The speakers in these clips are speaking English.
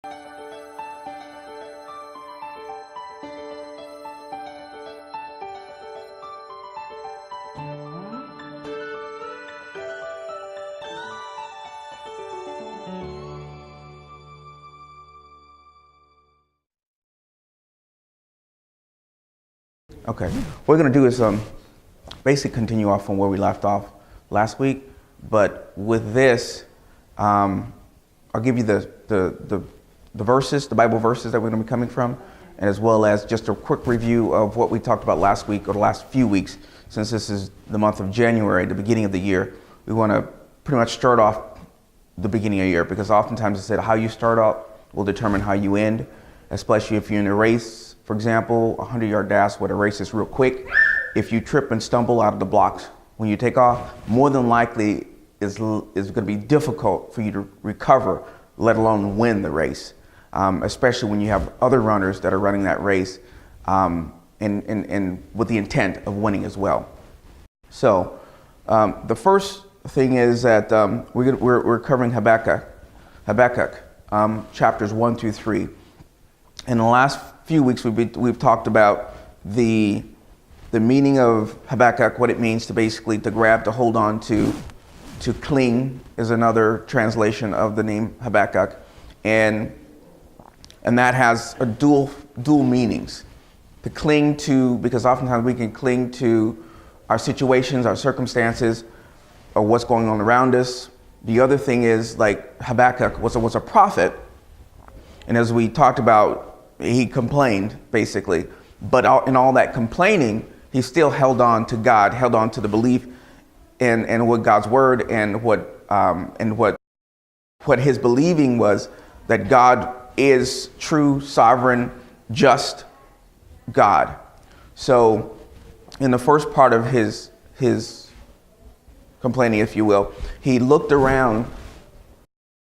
Okay, what we're going to do is basically continue off from where we left off last week, but with this, I'll give you the verses, the Bible verses that we're going to be coming from, and as well as just a quick review of what we talked about last week or the last few weeks. Since this is the month of January, the beginning of the year, we want to pretty much start off the beginning of the year, because oftentimes I said how you start out will determine how you end, especially if you're in a race. For example, a 100-yard dash where the race is real quick. If you trip and stumble out of the blocks when you take off, more than likely is going to be difficult for you to recover, let alone win the race, especially when you have other runners that are running that race and with the intent of winning as well. So the first thing is that we're covering Habakkuk, chapters 1 through 3. In the last few weeks, we've talked about the meaning of Habakkuk, what it means to basically to grab, to hold on to cling is another translation of the name Habakkuk, and that has a dual meanings. To cling to, because oftentimes we can cling to our situations, our circumstances, or what's going on around us. The other thing is, like, Habakkuk was a prophet, and as we talked about, he complained, basically, but in all that complaining, he still held on to God, held on to the belief in what God's word and what his believing was, that God is true, sovereign, just God. So in the first part of his complaining, if you will, he looked around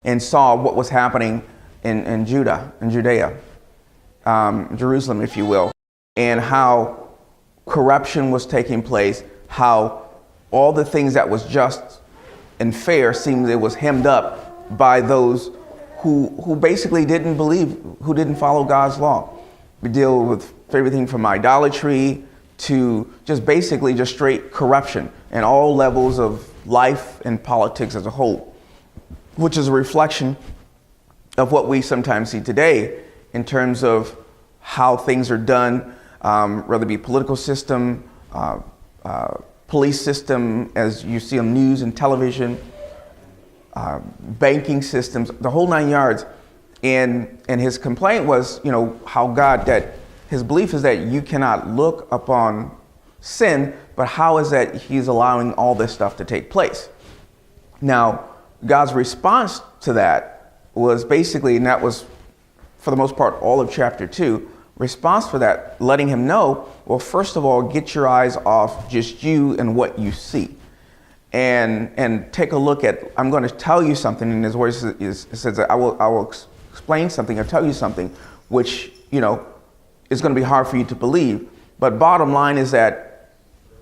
and saw what was happening in Judea. Jerusalem, if you will, and how corruption was taking place, how all the things that was just and fair seemed it was hemmed up by those who basically didn't believe, who didn't follow God's law. We deal with everything from idolatry to just basically just straight corruption and all levels of life and politics as a whole, which is a reflection of what we sometimes see today in terms of how things are done, whether it be political system, police system, as you see on news and television, banking systems, the whole 9 yards. And his complaint was, how God, that his belief is that you cannot look upon sin, but how is that he's allowing all this stuff to take place? Now, God's response to that was basically, and that was for the most part all of chapter 2, response for that, letting him know, well, first of all, get your eyes off just you and what you see, and take a look at, I'm going to tell you something, and his words says that I will explain something or tell you something which is going to be hard for you to believe, but bottom line is that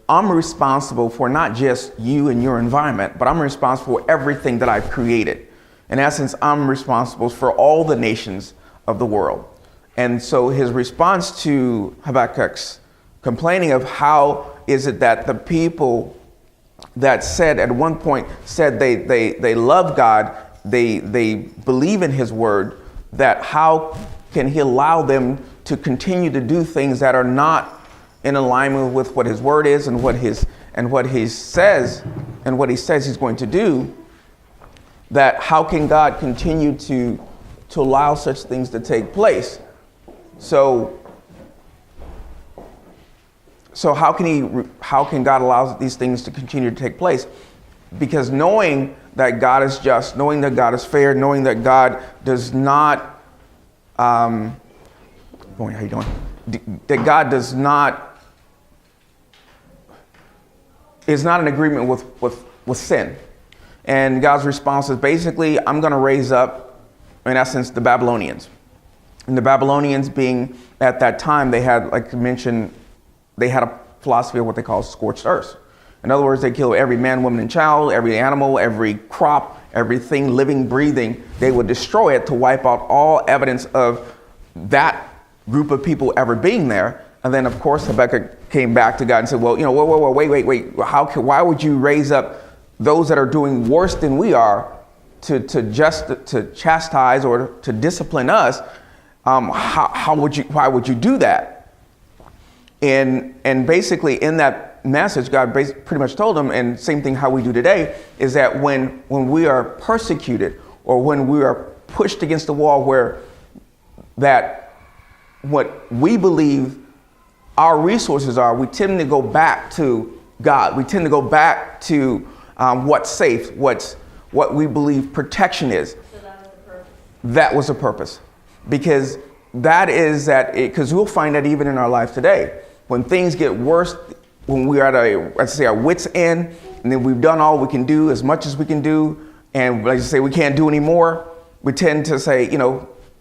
I'm responsible for not just you and your environment, but I'm responsible for everything that I've created. In essence, I'm responsible for all the nations of the world. And so his response to Habakkuk's complaining of how is it that the people that said at one point said they love God, they believe in his word, that how can he allow them to continue to do things that are not in alignment with what his word is and what he says he's going to do, that how can God continue to allow such things to take place? So how can God allow these things to continue to take place? Because knowing that God is just, knowing that God is fair, knowing that God does not, boy, how you doing? That God is not in agreement with sin. And God's response is basically, I'm going to raise up, in essence, the Babylonians. And the Babylonians being, at that time, they had, like I mentioned, they had a philosophy of what they call scorched earth. In other words, they kill every man, woman, and child, every animal, every crop, everything living, breathing, they would destroy it to wipe out all evidence of that group of people ever being there. And then, of course, Habakkuk came back to God and said, well, whoa, wait. Why would you raise up those that are doing worse than we are to chastise or to discipline us? Why would you do that? And basically in that message, God pretty much told him, and same thing how we do today, is that when we are persecuted or when we are pushed against the wall where that what we believe our resources are, we tend to go back to God. We tend to go back to what's safe, what we believe protection is. So that was the purpose. That was the purpose. Because because we'll find that even in our life today, when things get worse, when we are at our wit's end, and then we've done all we can do, as much as we can do, and like I say, we can't do anymore, we tend to say,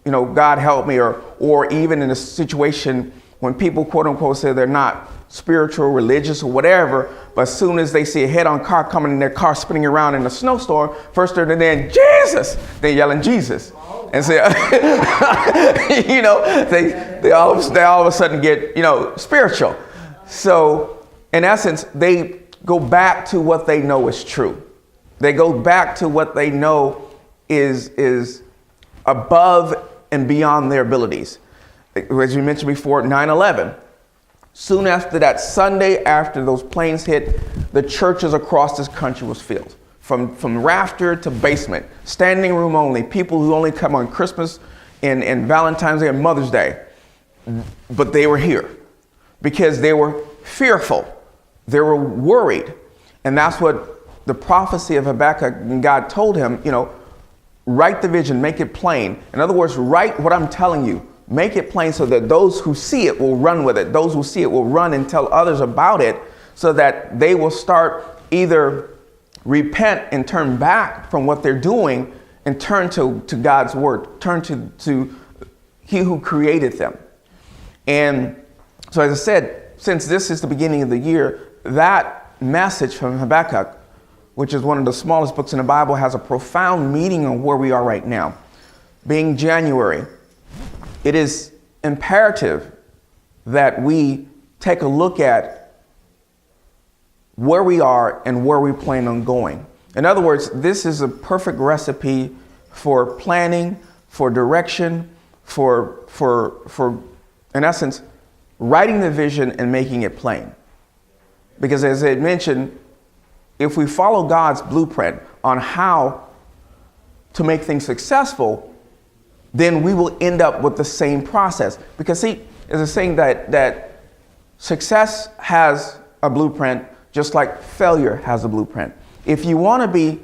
God help me, or even in a situation when people quote unquote say they're not spiritual, religious, or whatever, but as soon as they see a head-on car coming in their car spinning around in a snowstorm, first they're then Jesus, they're yelling Jesus. And say, they all of a sudden get, spiritual. So in essence, they go back to what they know is true. They go back to what they know is above and beyond their abilities. As we mentioned before, 9/11. Soon after that Sunday, after those planes hit, the churches across this country was filled. From rafter to basement, standing room only, people who only come on Christmas and Valentine's Day and Mother's Day. But they were here because they were fearful. They were worried. And that's what the prophecy of Habakkuk, and God told him, write the vision, make it plain. In other words, write what I'm telling you, make it plain so that those who see it will run with it. Those who see it will run and tell others about it so that they will start either repent and turn back from what they're doing and turn to God's word, turn to he who created them. And so as I said, since this is the beginning of the year, that message from Habakkuk, which is one of the smallest books in the Bible, has a profound meaning on where we are right now. Being January, it is imperative that we take a look at where we are and where we plan on going. In other words, this is a perfect recipe for planning, for direction, for in essence, writing the vision and making it plain. Because as I mentioned, if we follow God's blueprint on how to make things successful, then we will end up with the same process. Because see, there's a saying that success has a blueprint, just like failure has a blueprint. If you want to be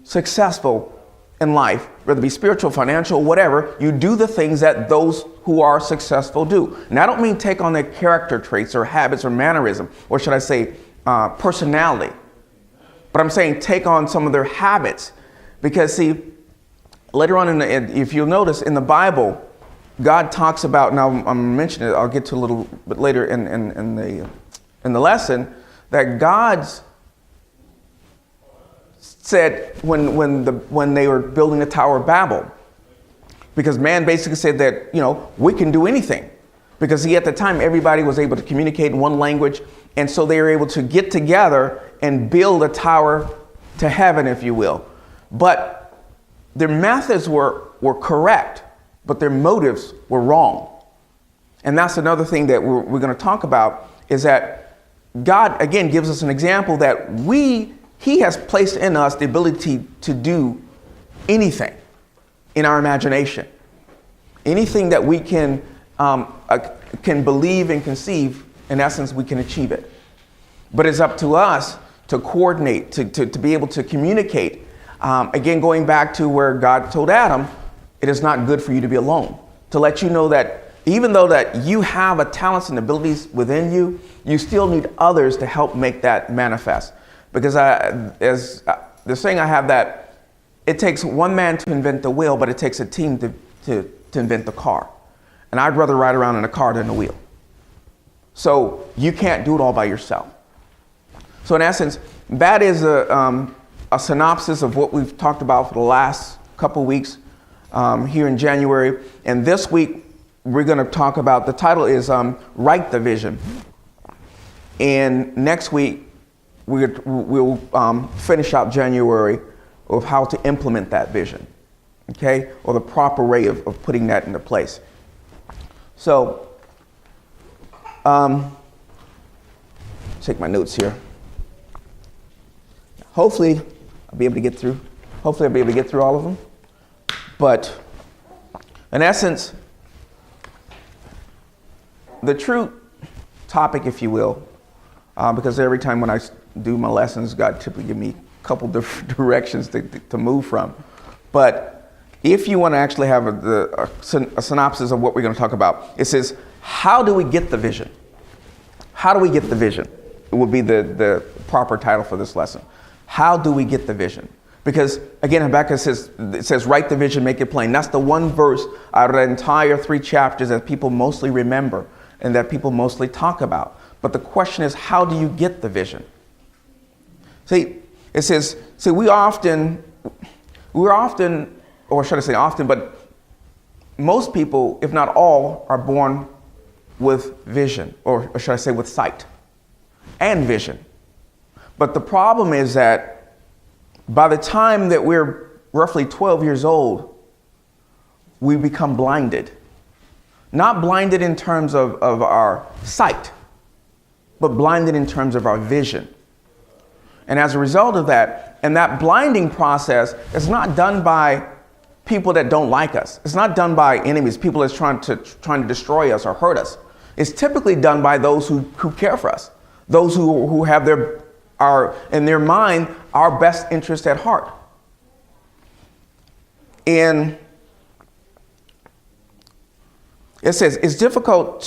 successful in life, whether it be spiritual, financial, whatever, you do the things that those who are successful do. And I don't mean take on their character traits or habits or mannerism, or should I say personality. But I'm saying take on some of their habits. Because see, later on, if you'll notice in the Bible, God talks about, now I'm mentioning it, I'll get to a little bit later in the lesson, that God's said when they were building the Tower of Babel, because man basically said that, we can do anything. Because at the time, everybody was able to communicate in one language. And so they were able to get together and build a tower to heaven, if you will. But their methods were correct, but their motives were wrong. And that's another thing that we're going to talk about, is that God, again, gives us an example that he has placed in us the ability to do anything in our imagination. Anything that we can believe and conceive, in essence, we can achieve it. But it's up to us to coordinate, to be able to communicate. Again, going back to where God told Adam, it is not good for you to be alone. To let you know that even though that you have a talents and abilities within you, you still need others to help make that manifest. Because as the saying I have, that it takes one man to invent the wheel, but it takes a team to invent the car. And I'd rather ride around in a car than a wheel. So you can't do it all by yourself. So in essence, that is a synopsis of what we've talked about for the last couple weeks here in January. And this week, we're going to talk about, the title is Write the Vision. And next week, we'll finish out January of how to implement that vision, okay? Or the proper way of putting that into place. So, take my notes here. Hopefully, I'll be able to get through. Hopefully, I'll be able to get through all of them. But in essence, the true topic, if you will, because every time when I do my lessons, God typically give me a couple different directions to move from. But if you want to actually have a synopsis of what we're going to talk about, it says, how do we get the vision? How do we get the vision? It would be the proper title for this lesson. How do we get the vision? Because again, Habakkuk says, write the vision, make it plain. That's the one verse out of the entire 3 chapters that people mostly remember and that people mostly talk about. But the question is, how do you get the vision? See, it says, we're often, or should I say often, but most people, if not all, are born with vision, or should I say with sight and vision. But the problem is that by the time that we're roughly 12 years old, we become blinded. Not blinded in terms of our sight, but blinded in terms of our vision. And as a result of that, and that blinding process is not done by people that don't like us. It's not done by enemies, people that's trying to destroy us or hurt us. It's typically done by those who care for us, those who have in their mind our best interest at heart. And it says it's difficult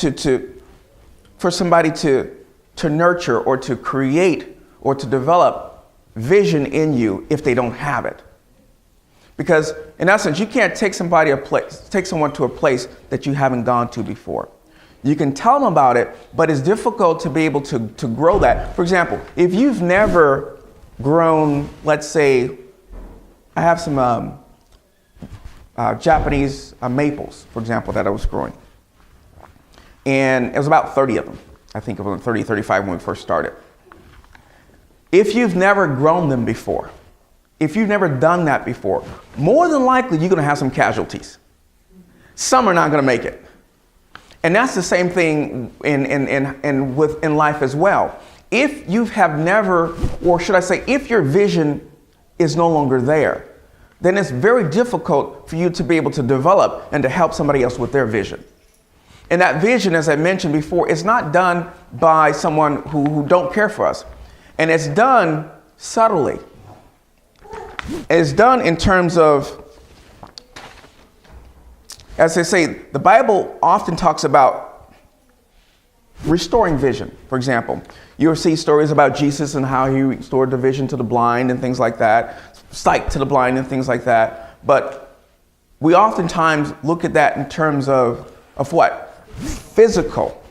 for somebody to nurture or to create or to develop vision in you if they don't have it. Because in essence, you can't take someone to a place that you haven't gone to before. You can tell them about it, but it's difficult to be able to grow that. For example, if you've never grown, let's say, I have some Japanese maples, for example, that I was growing. And it was about 30 of them. I think it was 30, 35 when we first started. If you've never grown them before, if you've never done that before, more than likely you're going to have some casualties. Some are not going to make it. And that's the same thing in life as well. If you have never, or should I say, if your vision is no longer there, then it's very difficult for you to be able to develop and to help somebody else with their vision. And that vision, as I mentioned before, is not done by someone who don't care for us. And it's done subtly. It's done in terms of, as they say, the Bible often talks about restoring vision. For example, you'll see stories about Jesus and how he restored the vision to the blind and things like that, sight to the blind and things like that. But we oftentimes look at that in terms of what? Physical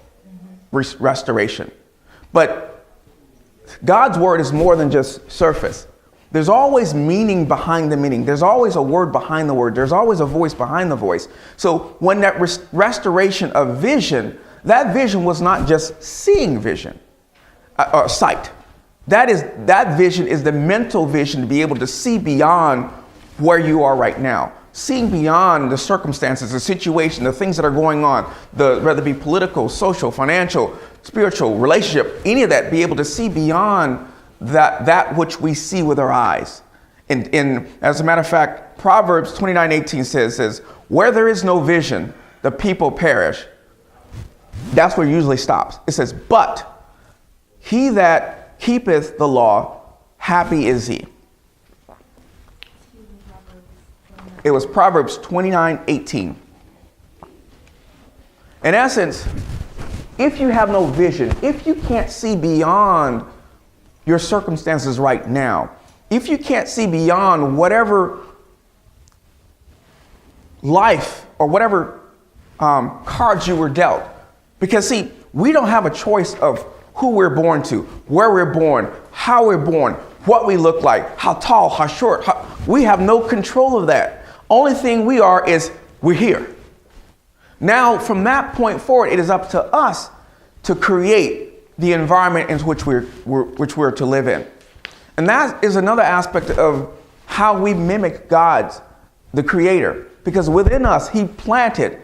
restoration. But God's word is more than just surface. There's always meaning behind the meaning. There's always a word behind the word. There's always a voice behind the voice. So when that restoration of vision, that vision was not just seeing vision, sight. That vision is the mental vision to be able to see beyond where you are right now. Seeing beyond the circumstances, the situation, the things that are going on, whether it be political, social, financial, spiritual, relationship, any of that, be able to see beyond that which we see with our eyes. And as a matter of fact, Proverbs 29:18 says, where there is no vision, the people perish. That's where it usually stops. It says, but he that keepeth the law, happy is he. It was Proverbs 29:18. In essence, if you have no vision, if you can't see beyond your circumstances right now, if you can't see beyond whatever life or whatever cards you were dealt, because see, we don't have a choice of who we're born to, where we're born, how we're born, what we look like, how tall, how short. We have no control of that. Only thing we are is we're here. Now, from that point forward, it is up to us to create the environment in which we're to live in. And that is another aspect of how we mimic God's, the Creator, because within us, He planted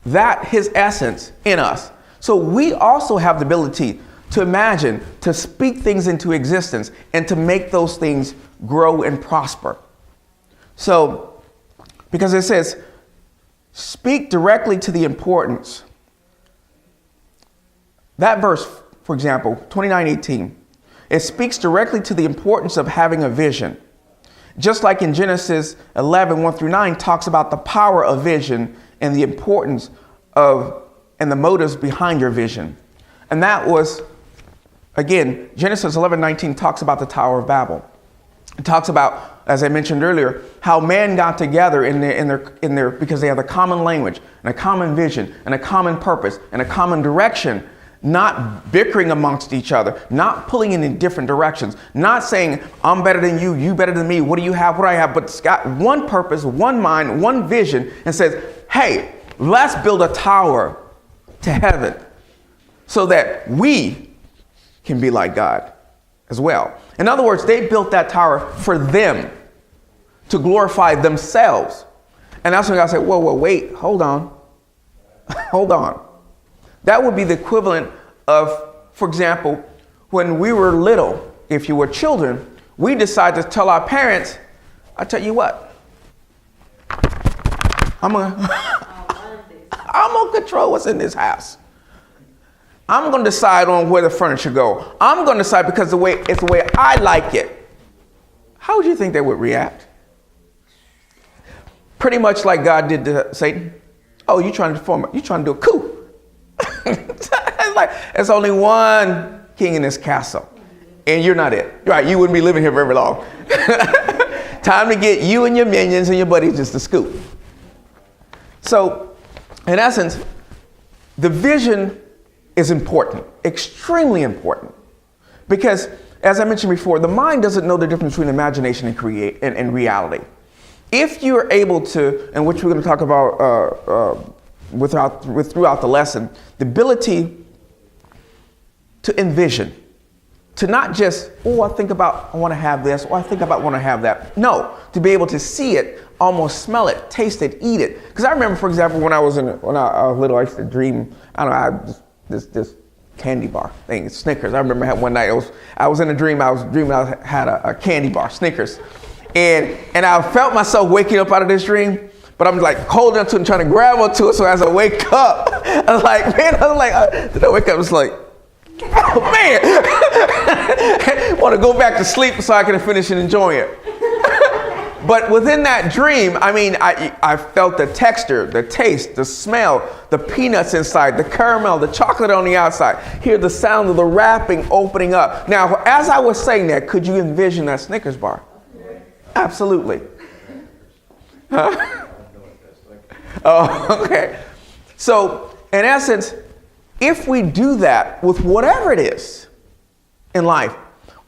that, His essence, in us. So we also have the ability to imagine, to speak things into existence, and to make those things grow and prosper. So, because it says, speak directly to the importance. That verse, for example, 29:18, it speaks directly to the importance of having a vision. Just like in Genesis 11:1-9 talks about the power of vision and the importance of and the motives behind your vision. And that was, again, Genesis 11:19 talks about the Tower of Babel. It talks about, as I mentioned earlier, how man got together in their because they have a common language and a common vision and a common purpose and a common direction, not bickering amongst each other, not pulling in different directions, not saying, I'm better than you, you better than me, what do you have, what do I have? But it's got one purpose, one mind, one vision, and says, hey, let's build a tower to heaven so that we can be like God as well. In other words, they built that tower for them to glorify themselves. And that's when God said, whoa, wait, hold on. Hold on. That would be the equivalent of, for example, when we were little, if you were children, we decided to tell our parents, I tell you what, I'm gonna control what's in this house. I'm gonna decide on where the furniture go. I'm gonna decide because it's the way I like it. How would you think they would react? Pretty much like God did to Satan. Oh, you trying to do a coup. It's like, there's only one king in this castle, and you're not it. Right? You wouldn't be living here very long. Time to get you and your minions and your buddies just to scoop. So, in essence, the vision is important, extremely important, because, as I mentioned before, the mind doesn't know the difference between imagination and reality. If you're able to, and which we're going to talk about throughout the lesson, the ability to envision, to not just, I want to have this, or I think about want to have that. No, to be able to see it, almost smell it, taste it, eat it. Because I remember, for example, when I was little, I used to dream, this candy bar thing, Snickers. I remember one night I was in a dream. I was dreaming I had a candy bar, Snickers, and I felt myself waking up out of this dream. But I'm like holding onto it and trying to grab onto it. So as I wake up, I was like, did I wake up? I was like, oh man, I want to go back to sleep so I can finish and enjoy it. But within that dream, I felt the texture, the taste, the smell, the peanuts inside, the caramel, the chocolate on the outside. Hear the sound of the wrapping opening up. Now, as I was saying that, could you envision that Snickers bar? Absolutely. Huh? Oh, okay. So, in essence, if we do that with whatever it is in life,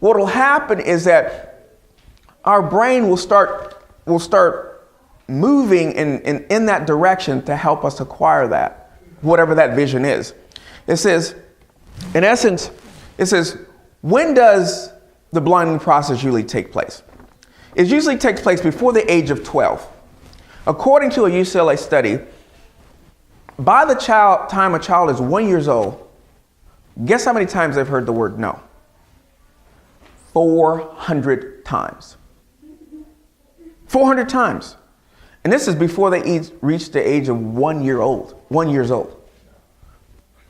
what will happen is that our brain will start moving in that direction to help us acquire that, whatever that vision is. It says, in essence, when does the blinding process usually take place? It usually takes place before the age of 12. According to a UCLA study, by the time a child is 1 year old, guess how many times they've heard the word no? 400 times. 400 times. And this is before they reach the age of 1 year old. 1 year old.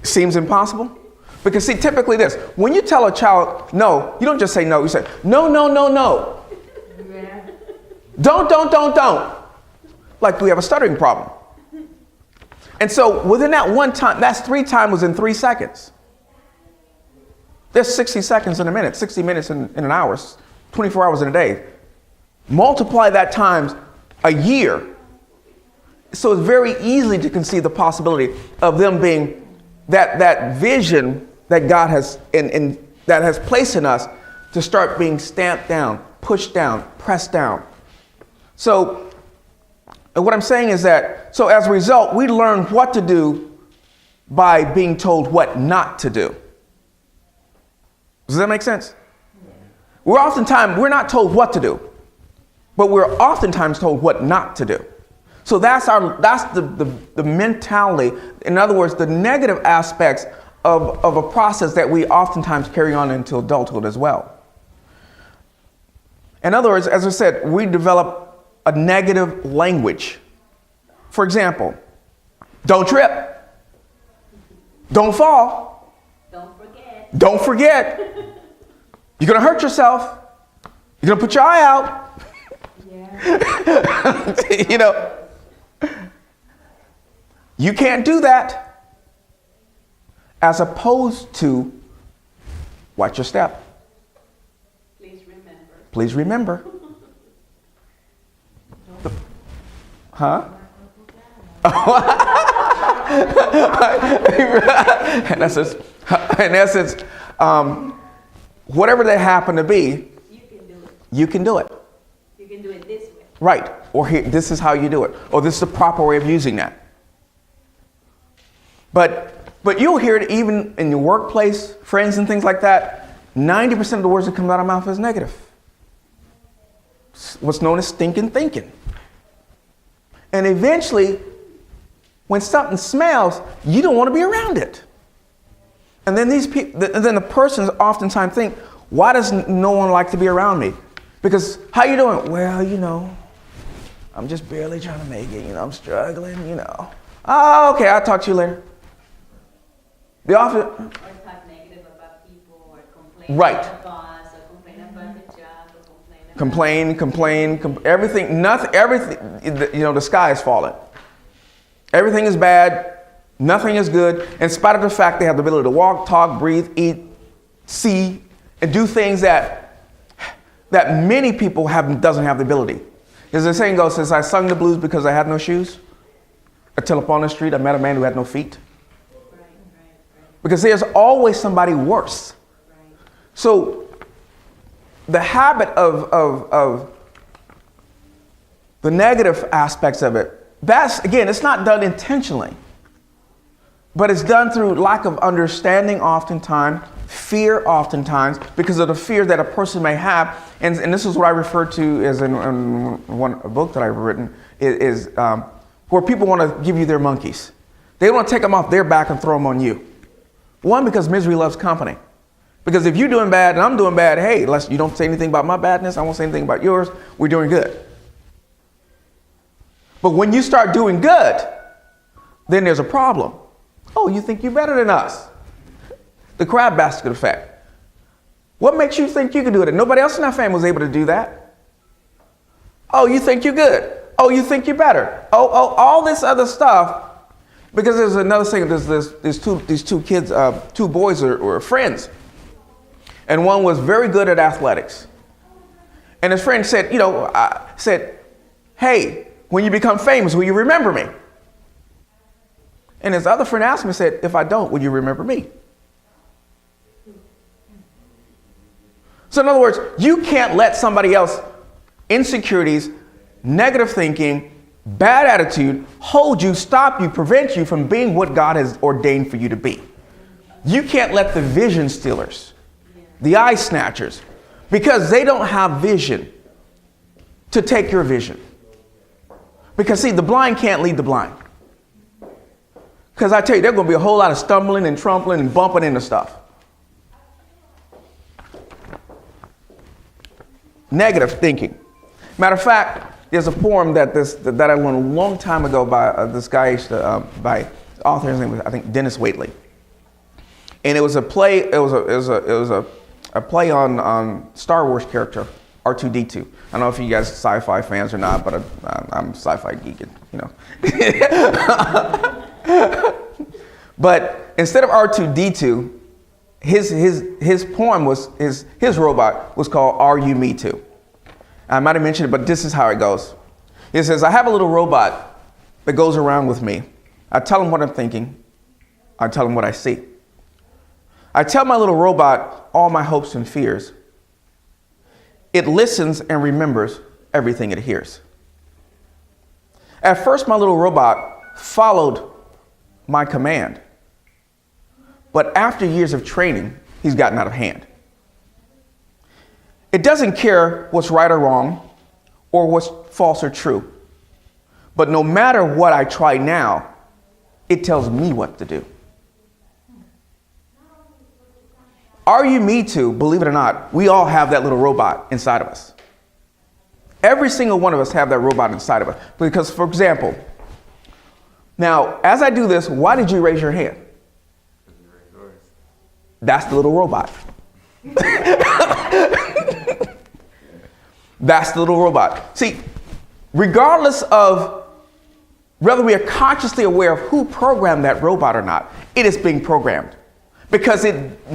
Seems impossible? Because see, typically this, when you tell a child no, you don't just say no, you say no, no, no, no. Yeah. Don't. Like we have a stuttering problem. And so within that one time, that's 3 times was in 3 seconds. There's 60 seconds in a minute, 60 minutes in an hour, 24 hours in a day. Multiply that times a year. So it's very easy to conceive the possibility of them being that vision that God has that has placed in us to start being stamped down, pushed down, pressed down. So what I'm saying is that, so as a result, we learn what to do by being told what not to do. Does that make sense? We're not told what to do, but we're oftentimes told what not to do. So that's the mentality. In other words, the negative aspects of a process that we oftentimes carry on into adulthood as well. In other words, as I said, we develop a negative language. For example, don't trip. Don't fall. Don't forget. You're going to hurt yourself. You're going to put your eye out. Yeah. You know, you can't do that. As opposed to, watch your step. Please remember. Huh? In essence, whatever they happen to be, you can do it. You can do it this way. Right. Or here, this is how you do it. Or this is the proper way of using that. But you'll hear it even in your workplace, friends and things like that. 90% of the words that come out of my mouth is negative. What's known as stinking thinking. And eventually, when something smells, you don't want to be around it. And then then the persons oftentimes think, why does no one like to be around me? Because, how you doing? Well, you know, I'm just barely trying to make it. You know, I'm struggling, you know. Oh, okay, I'll talk to you later. The office. Or talk negative about people, or complain right. about the boss, or complain about the job, or complain, everything, nothing, everything, you know, the sky is falling. Everything is bad, nothing is good, in spite of the fact they have the ability to walk, talk, breathe, eat, see, and do things that many people doesn't have the ability. As the saying goes, since I sung the blues because I had no shoes, until upon the street I met a man who had no feet. Because there's always somebody worse. So the habit of the negative aspects of it, that's, again, it's not done intentionally, but it's done through lack of understanding oftentimes, fear oftentimes, because of the fear that a person may have. And this is what I refer to as in a book that I've written, is where people want to give you their monkeys. They want to take them off their back and throw them on you. One, because misery loves company. Because if you're doing bad and I'm doing bad, hey, you don't say anything about my badness, I won't say anything about yours, we're doing good. But when you start doing good, then there's a problem. Oh, you think you're better than us. The crab basket effect. What makes you think you can do it? And nobody else in our family was able to do that. Oh, you think you're good. Oh, you think you're better. Oh, all this other stuff. Because there's another thing, these two kids, two boys were friends. And one was very good at athletics. And his friend said, hey, when you become famous, will you remember me? And his other friend asked me, said, if I don't, will you remember me? So in other words, you can't let somebody else, insecurities, negative thinking, bad attitude, hold you, stop you, prevent you from being what God has ordained for you to be. You can't let the vision stealers, the eye snatchers, because they don't have vision, to take your vision. Because see, the blind can't lead the blind. Because I tell you, there's going to be a whole lot of stumbling and trampling and bumping into stuff. Negative thinking. Matter of fact, there's a poem that I learned a long time ago by this guy, by the author, his name was, I think, Dennis Waitley. And it was a play. It was a play on Star Wars character R2-D2. I don't know if you guys are sci-fi fans or not, but I'm sci-fi geeking, you know. But instead of R2-D2, his poem was his robot was called Are You Me Too? I might have mentioned it, but this is how it goes. It says, I have a little robot that goes around with me. I tell him what I'm thinking. I tell him what I see. I tell my little robot all my hopes and fears. it listens and remembers everything it hears. At first, my little robot followed my command. But after years of training, he's gotten out of hand. It doesn't care what's right or wrong or what's false or true. But no matter what I try now, it tells me what to do. Are you me too? Believe it or not, we all have that little robot inside of us. Every single one of us have that robot inside of us. Because, for example, now, as I do this, why did you raise your hand? That's the little robot. That's the little robot. See, regardless of whether we are consciously aware of who programmed that robot or not, it is being programmed. Because it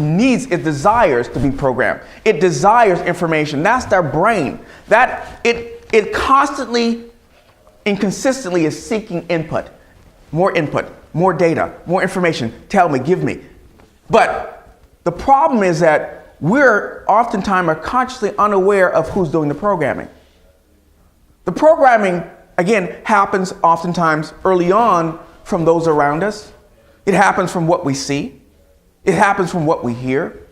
desires to be programmed. It desires information. That's their brain. That it constantly and consistently is seeking input, more data, more information. Tell me, give me. But the problem is that we're oftentimes are consciously unaware of who's doing the programming. The programming, again, happens oftentimes early on from those around us. It happens from what we see. It happens from what we hear.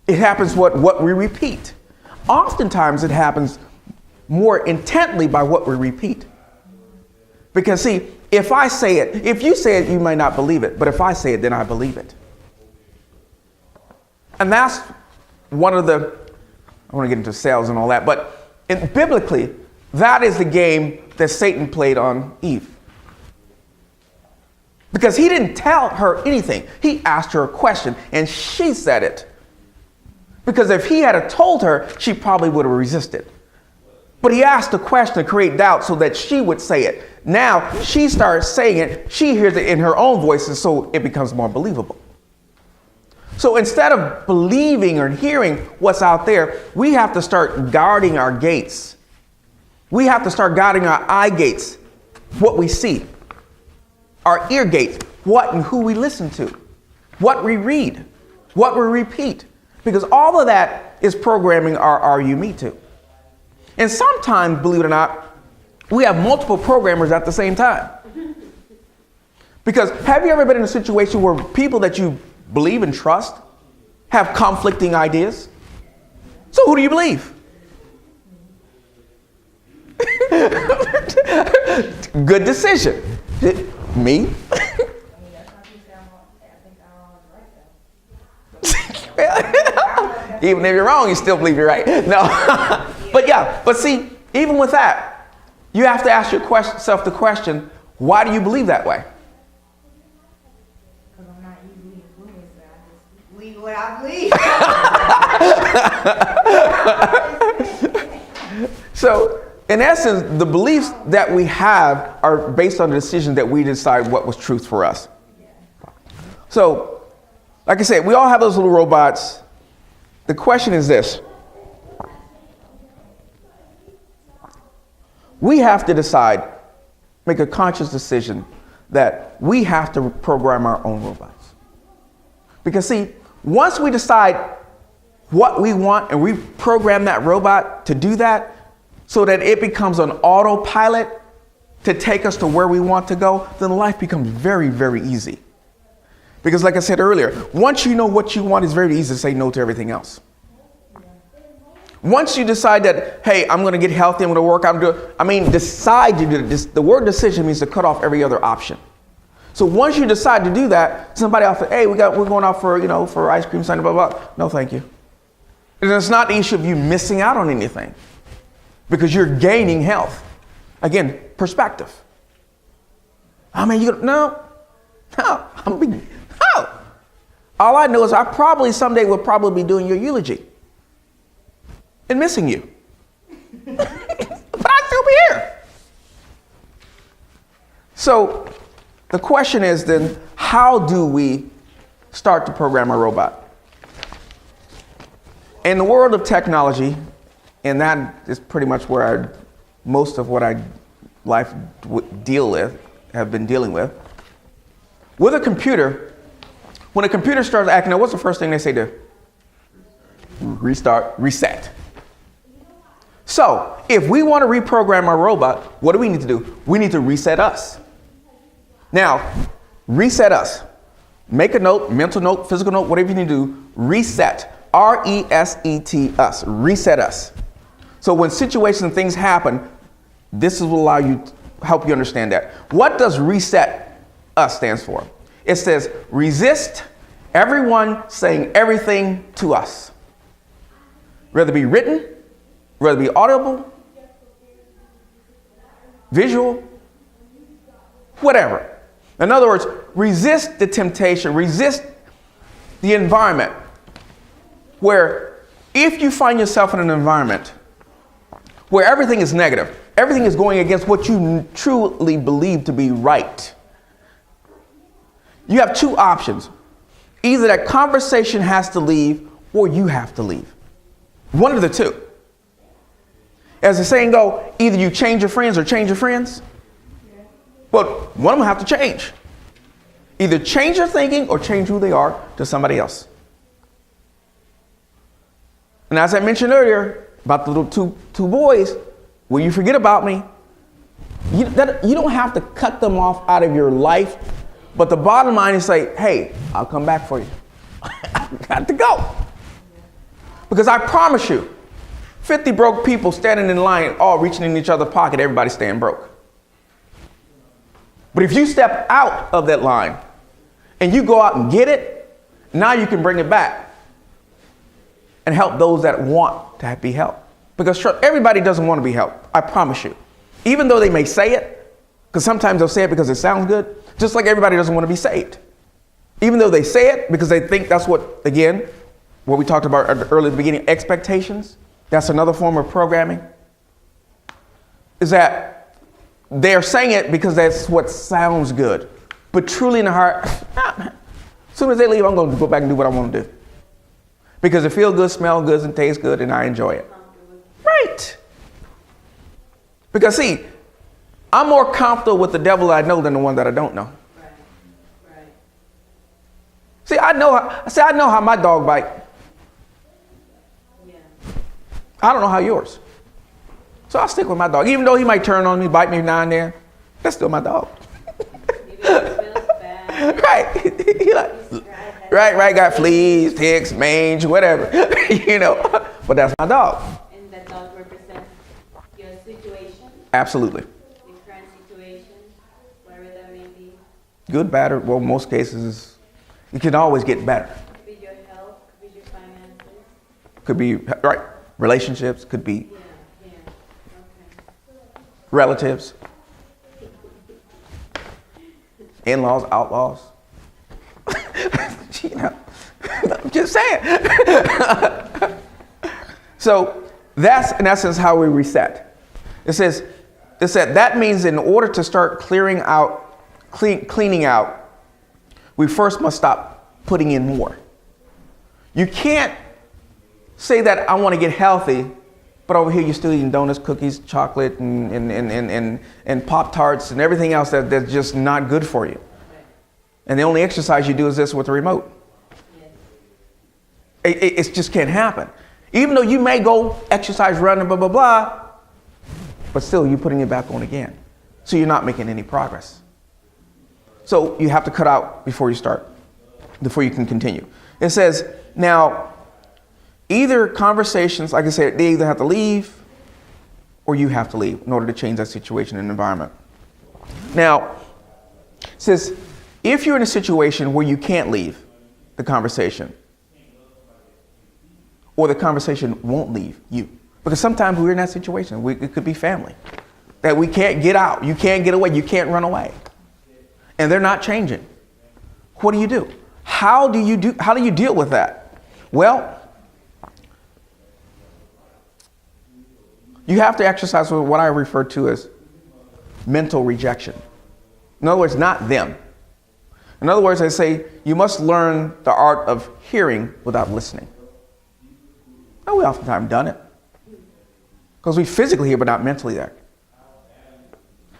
It happens what we repeat. Oftentimes it happens more intently by what we repeat. Because see, if I say it, if you say it, you may not believe it. But if I say it, then I believe it. And that's one of the, I want to get into sales and all that, but biblically, that is the game that Satan played on Eve. Because he didn't tell her anything. He asked her a question and she said it. Because if he had told her, she probably would have resisted. But he asked the question to create doubt so that she would say it. Now she starts saying it. She hears it in her own voice, and so it becomes more believable. So instead of believing or hearing what's out there, we have to start guarding our gates. We have to start guarding our eye gates, what we see. Our ear gates, what and who we listen to, what we read, what we repeat. Because all of that is programming our Are You Me Too. And sometimes, believe it or not, we have multiple programmers at the same time. Because have you ever been in a situation where people that you believe and trust have conflicting ideas? So who do you believe? Good decision. Me? Even if you're wrong, you still believe you're right. No. But see, even with that, you have to ask yourself the question, why do you believe that way? Because I'm not easily influenced. I just believe what I believe. So, in essence, the beliefs that we have are based on the decision that we decide what was truth for us. So, like I said, we all have those little robots. The question is this. We have to decide, make a conscious decision that we have to program our own robots. Because see, once we decide what we want and we program that robot to do that so that it becomes an autopilot to take us to where we want to go, then life becomes very, very easy. Because like I said earlier, once you know what you want, it's very easy to say no to everything else. Once you decide that, hey, I'm going to get healthy, I'm going to work out, decide to do this. The word decision means to cut off every other option. So once you decide to do that, somebody offers, hey, we're going out for ice cream, something, blah, blah. No, thank you. And it's not the issue of you missing out on anything because you're gaining health. Again, perspective. No. All I know is I probably someday will probably be doing your eulogy and missing you. But I'll still be here. So the question is then, how do we start to program a robot? In the world of technology, and that is pretty much where most of what I have been dealing with a computer, when a computer starts acting up, what's the first thing they say to restart, reset? So if we want to reprogram our robot, what do we need to do? We need to reset us. Now, reset us. Make a note, mental note, physical note, whatever you need to do. Reset. R-E-S-E-T, us. Reset us. So when situations and things happen, this will allow you, help you understand that. What does reset us stands for? It says resist everyone saying everything to us. Whether it be written, whether it be audible, visual, whatever. In other words, resist the temptation, resist the environment where if you find yourself in an environment where everything is negative, everything is going against what you truly believe to be right, you have two options. Either that conversation has to leave or you have to leave. One of the two. As the saying goes, either you change your friends or change your friends. But one of them have to change. Either change your thinking or change who they are to somebody else. And as I mentioned earlier about the little two boys, when you forget about me, you don't have to cut them off out of your life. But the bottom line is say, hey, I'll come back for you. I got to go. Because I promise you, 50 broke people standing in line, all reaching in each other's pocket, everybody staying broke. But if you step out of that line and you go out and get it, now you can bring it back and help those that want to be helped. Because everybody doesn't want to be helped, I promise you. Even though they may say it, because sometimes they'll say it because it sounds good, just like everybody doesn't want to be saved. Even though they say it because they think that's what, again, what we talked about earlier at the beginning, expectations, that's another form of programming, is that they're saying it because that's what sounds good. But truly in the heart, as soon as they leave, I'm going to go back and do what I want to do. Because it feels good, smells good, and tastes good, and I enjoy it. Right. Because see, I'm more comfortable with the devil I know than the one that I don't know. Right. See, I know how my dog bite. Yeah. I don't know how yours. So I'll stick with my dog. Even though he might turn on me, bite me now and then, that's still my dog. Right. Right, got fleas, ticks, mange, whatever, but that's my dog. And that dog represents your situation? Absolutely. Your current situation, whatever that may be? Good, bad, or, well, most cases, it can always get better. Could be your health, could be your finances. Could be, right, relationships, could be Yeah, okay. relatives, in-laws, outlaws. I'm just saying. So that's in essence how we reset. It says that means in order to start cleaning out, we first must stop putting in more. You can't say that I want to get healthy, but over here you're still eating donuts, cookies, chocolate, and Pop-Tarts and everything else that's just not good for you. And the only exercise you do is this with the remote. It just can't happen. Even though you may go exercise, run, and blah, blah, blah, but still you're putting it back on again. So you're not making any progress. So you have to cut out before you can continue. It says, now, either conversations, like I said, they either have to leave or you have to leave in order to change that situation and environment. Now, it says, if you're in a situation where you can't leave the conversation, or the conversation won't leave you, because sometimes we're in that situation, it could be family, that we can't get out, you can't get away, you can't run away, and they're not changing. What do? How do you deal with that? Well, you have to exercise what I refer to as mental rejection. In other words, not them. In other words, I say you must learn the art of hearing without listening. Now, we oftentimes done it because we physically hear but not mentally there.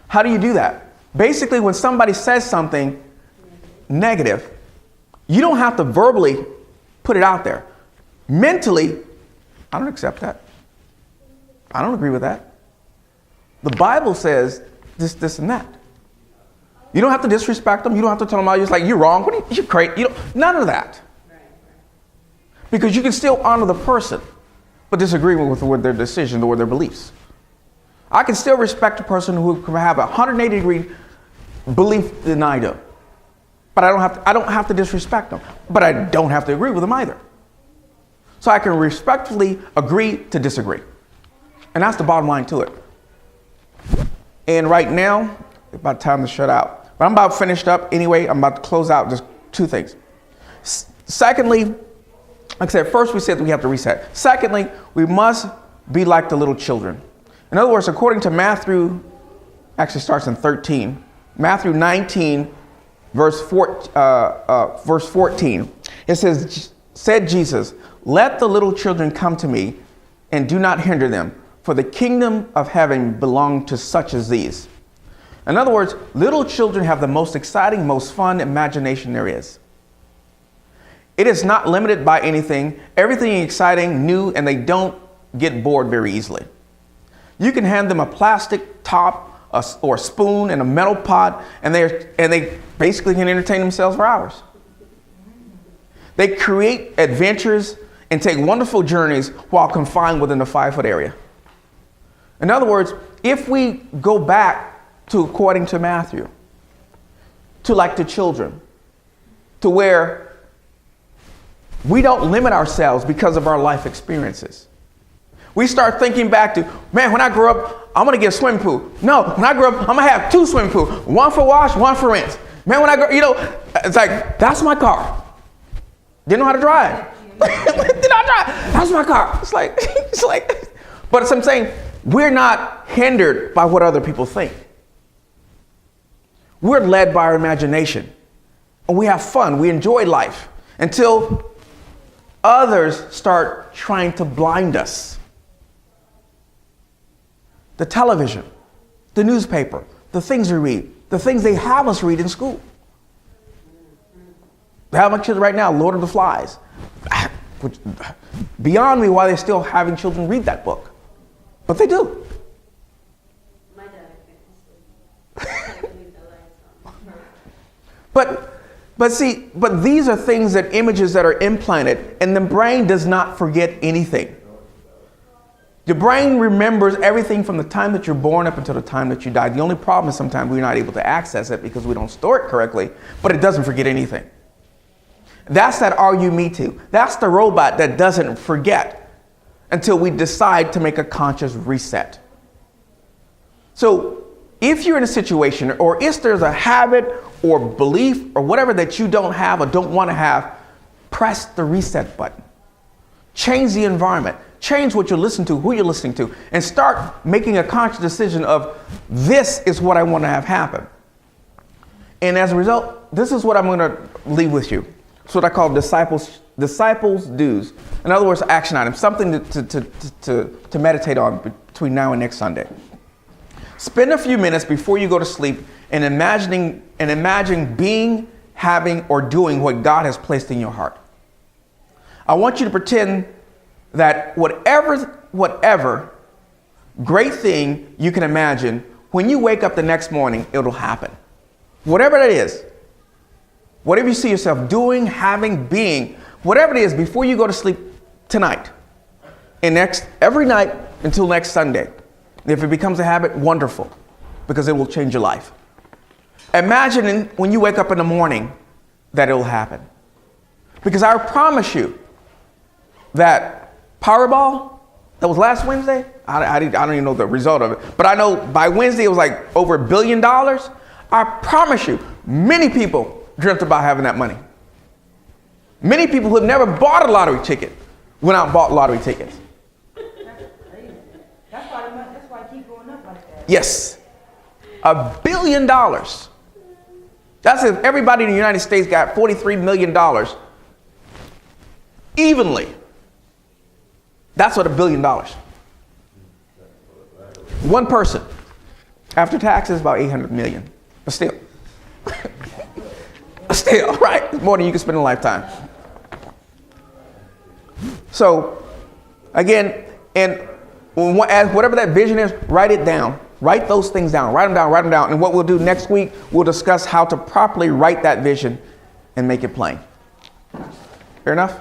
How do you do that? Basically, when somebody says something negative, you don't have to verbally put it out there. Mentally, I don't accept that. I don't agree with that. The Bible says this, this, and that. You don't have to disrespect them. You don't have to tell them, "Oh, you're wrong. What are you're crazy." You don't, none of that. Because you can still honor the person, but disagree with their decision or their beliefs. I can still respect a person who can have a 180-degree belief than I do. But I don't have to disrespect them. But I don't have to agree with them either. So I can respectfully agree to disagree. And that's the bottom line to it. And right now, it's about time to shut out. But I'm about finished up anyway. I'm about to close out just two things. Secondly, like I said, first we said that we have to reset. Secondly, we must be like the little children. In other words, according to Matthew, actually starts in 13, Matthew 19, verse 14, it says, "Said Jesus, let the little children come to me and do not hinder them, for the kingdom of heaven belongs to such as these." In other words, little children have the most exciting, most fun imagination there is. It is not limited by anything. Everything is exciting, new, and they don't get bored very easily. You can hand them a plastic top or a spoon and a metal pot, and they basically can entertain themselves for hours. They create adventures and take wonderful journeys while confined within the 5-foot area. In other words, if we go back to, according to Matthew, to like the children, to where we don't limit ourselves because of our life experiences. We start thinking back to, man, when I grow up, I'm going to get a swimming pool. No, when I grow up, I'm going to have 2 swimming pools, one for wash, one for rinse. Man, when I grow, it's like, that's my car. Didn't know how to drive. Did not drive. That's my car. It's like, but as I'm saying, we're not hindered by what other people think. We're led by our imagination. And we have fun. We enjoy life until others start trying to blind us. The television, the newspaper, the things we read, the things they have us read in school. They have my kids right now, Lord of the Flies. Which, beyond me why they're still having children read that book. But they do. My daughter can't leave the lights on. But these are things that images that are implanted, and the brain does not forget anything. The brain remembers everything from the time that you're born up until the time that you die. The only problem is sometimes we're not able to access it because we don't store it correctly, but it doesn't forget anything. That's that "are you me too?" That's the robot that doesn't forget until we decide to make a conscious reset. So if you're in a situation, or if there's a habit or belief or whatever that you don't have or don't want to have, press the reset button. Change the environment. Change what you listen to, who you're listening to, and start making a conscious decision of, this is what I want to have happen. And as a result, this is what I'm going to leave with you. It's what I call disciples dues. In other words, action items, something to meditate on between now and next Sunday. Spend a few minutes before you go to sleep and imagine being, having, or doing what God has placed in your heart. I want you to pretend that whatever great thing you can imagine, when you wake up the next morning, it'll happen. Whatever that is, whatever you see yourself doing, having, being, whatever it is, before you go to sleep tonight and every night until next Sunday. If it becomes a habit, wonderful, because it will change your life. Imagine when you wake up in the morning that it will happen. Because I promise you that Powerball that was last Wednesday, I don't even know the result of it, but I know by Wednesday it was like over $1 billion. I promise you, many people dreamt about having that money. Many people who have never bought a lottery ticket went out and bought lottery tickets. That's why I keep going up like that. Yes, $1 billion. That's if everybody in the United States got $43 million evenly. That's what $1 billion. One person. After taxes, about 800 million. But still. Still, right? It's more than you can spend in a lifetime. So, again, and Whatever that vision is, write it down. Write those things down. Write them down. Write them down. And what we'll do next week, we'll discuss how to properly write that vision and make it plain. Fair enough?